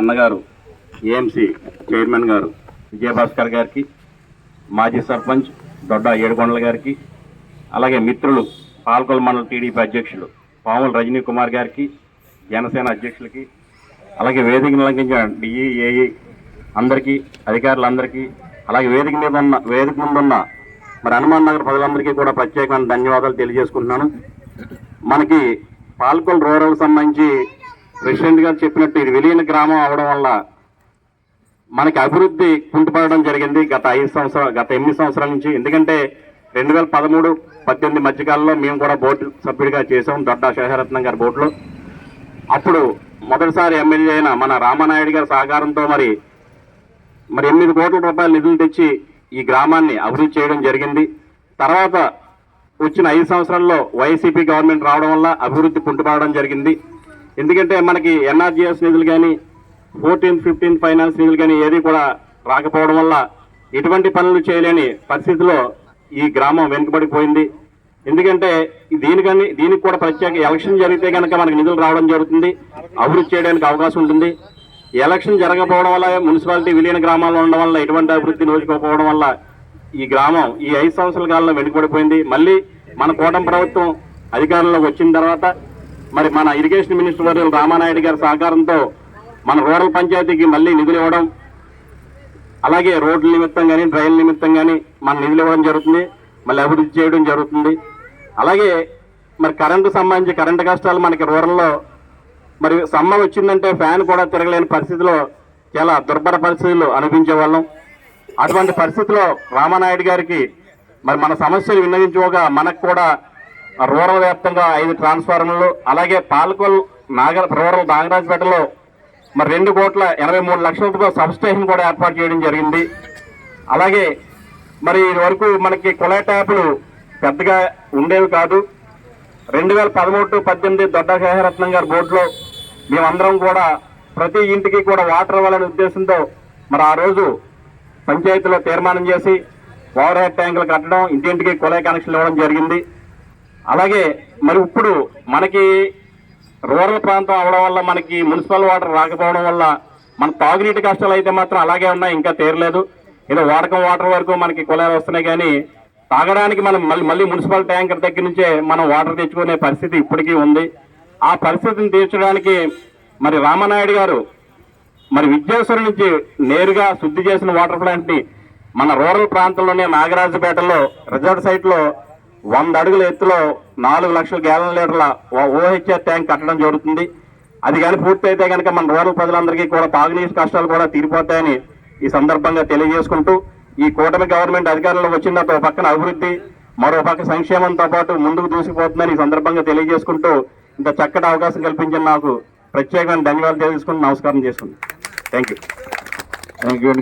అన్నగారు AMC chairman గారు విజయభాస్కర్ గారికి, మాజీ సర్పంచ్ దొడ్డ ఏడుకొండల గారికి, అలాగే మిత్రులు పాల్కొల మండల టీడీపీ అధ్యక్షులు పాముల రజనీ కుమార్ గారికి, జనసేన అధ్యక్షులకి, అలాగే వేదిక లంఘించిన డిఈ ఏఈ అందరికీ, అధికారులందరికీ, అలాగే వేదిక ముందున్న మరి హనుమాన్ నగర్ ప్రజలందరికీ కూడా ప్రత్యేకమైన ధన్యవాదాలు తెలియజేసుకుంటున్నాను. మనకి పాల్కొల రూరల్ సంబంధించి ప్రెసిడెంట్ గారు చెప్పినట్టు ఇది విలీన గ్రామం అవడం వల్ల మనకి అభివృద్ధి కుంటుపడడం జరిగింది గత 8 సంవత్సరాల నుంచి. ఎందుకంటే 2013-18 మధ్యకాలంలో మేము కూడా బోర్డు సభ్యుడిగా చేసాం దొడ్డ శేషరత్నం గారి బోర్డులో. అప్పుడు మొదటిసారి ఎమ్మెల్యే అయిన మన రామానాయుడు గారి సహకారంతో మరి 8 కోట్ల రూపాయల నిధులు తెచ్చి ఈ గ్రామాన్ని అభివృద్ధి చేయడం జరిగింది. తర్వాత వచ్చిన 5 సంవత్సరాల్లో వైసీపీ గవర్నమెంట్ రావడం వల్ల అభివృద్ధి కుంటుపడడం జరిగింది. ఎందుకంటే మనకి ఎన్ఆర్జీఎస్ నిధులు కానీ 14-15 ఫైనాన్స్ నిధులు కానీ ఏది కూడా రాకపోవడం వల్ల ఎటువంటి పనులు చేయలేని పరిస్థితిలో ఈ గ్రామం వెనుకబడిపోయింది. ఎందుకంటే దీనికి కూడా ప్రత్యేక ఎలక్షన్ జరిగితే కనుక మనకి నిధులు రావడం జరుగుతుంది, అభివృద్ధి చేయడానికి అవకాశం ఉంటుంది. ఎలక్షన్ జరగకపోవడం వల్ల మున్సిపాలిటీ విలీన గ్రామాల్లో ఉండడం వల్ల ఎటువంటి అభివృద్ధి నోచుకోకపోవడం వల్ల ఈ గ్రామం ఈ 5 సంవత్సరాల కాలంలో వెనుకబడిపోయింది. మళ్ళీ మన కూటమి ప్రభుత్వం అధికారంలోకి వచ్చిన తర్వాత మరి మన ఇరిగేషన్ మినిస్టర్ వర్యులు రామానాయుడు గారి సహకారంతో మన రూరల్ పంచాయతీకి మళ్ళీ నిధులు ఇవ్వడం, అలాగే రోడ్ల నిమిత్తం కానీ డ్రైన్ల నిమిత్తం కానీ మన నిధులు ఇవ్వడం జరుగుతుంది, మళ్ళీ అభివృద్ధి చేయడం జరుగుతుంది. అలాగే మరి కరెంటు సంబంధించి కరెంటు కష్టాలు మనకి రూరల్లో మరి సమ్మర్ వచ్చిందంటే ఫ్యాన్ కూడా తిరగలేని పరిస్థితిలో చాలా దుర్భర పరిస్థితులు అనిపించే వాళ్ళం. అటువంటి పరిస్థితిలో రామానాయుడు గారికి మరి మన సమస్యలు విన్నవించుకోగా మనకు కూడా రూరల్ వ్యాప్తంగా 5 ట్రాన్స్ఫార్మర్లు, అలాగే పాల్కొల్ రూరల్ నాగరాజపేటలో మరి 2,83,00,000 సబ్స్టేషన్ కూడా ఏర్పాటు చేయడం జరిగింది. అలాగే మరి వరకు మనకి కుళాయి ట్యాపులు పెద్దగా ఉండేవి కాదు. 2013-18 దొడ్డ శేషరత్నం గారి బోర్డులో మేమందరం కూడా ప్రతి ఇంటికి కూడా వాటర్ ఇవ్వాలనే ఉద్దేశంతో మరి ఆ రోజు పంచాయతీలో తీర్మానం చేసి ఓవర్ హెడ్ ట్యాంకులు కట్టడం, ఇంటింటికి కుళాయి కనెక్షన్లు ఇవ్వడం జరిగింది. అలాగే మరి ఇప్పుడు మనకి రూరల్ ప్రాంతం అవడం వల్ల మనకి మున్సిపల్ వాటర్ రాకపోవడం వల్ల మన తాగునీటి కష్టాలు అయితే మాత్రం అలాగే ఉన్నాయి, ఇంకా తీరలేదు. ఏదో వాడకం వాటర్ వరకు మనకి కుళాయిలు వస్తున్నాయి, కానీ తాగడానికి మనం మళ్ళీ మున్సిపల్ ట్యాంకర్ దగ్గర నుంచే మనం వాటర్ తెచ్చుకునే పరిస్థితి ఇప్పటికీ ఉంది. ఆ పరిస్థితిని తీర్చడానికి మరి రామానాయుడు గారు మరి విద్యాసురం నుంచి నేరుగా శుద్ధి చేసిన వాటర్ ప్లాంట్ ని మన రూరల్ ప్రాంతంలోనే నాగరాజపేటలో రిజర్వ్ సైట్ లో 100 అడుగుల ఎత్తులో 4 లక్షల గ్యాలన్ లీటర్ల ఓహెచ్ఆర్ ట్యాంక్ కట్టడం జరుగుతుంది. అది కానీ పూర్తయితే కనుక మన రూరల్ ప్రజలందరికీ కూడా తాగునీటి కష్టాలు కూడా తీరిపోతాయని ఈ సందర్భంగా తెలియజేసుకుంటూ, ఈ కూటమి గవర్నమెంట్ అధికారంలో వచ్చిన ఒక పక్కన అభివృద్ధి, మరో పక్క సంక్షేమంతో పాటు ముందుకు దూసిపోతుందని ఈ సందర్భంగా తెలియజేసుకుంటూ ఇంత చక్కటి అవకాశం కల్పించిన నాకు ప్రత్యేకమైన ధన్యవాదాలు తెలియజేసుకుంటూ నమస్కారం చేసుకుంటాను. Thank you.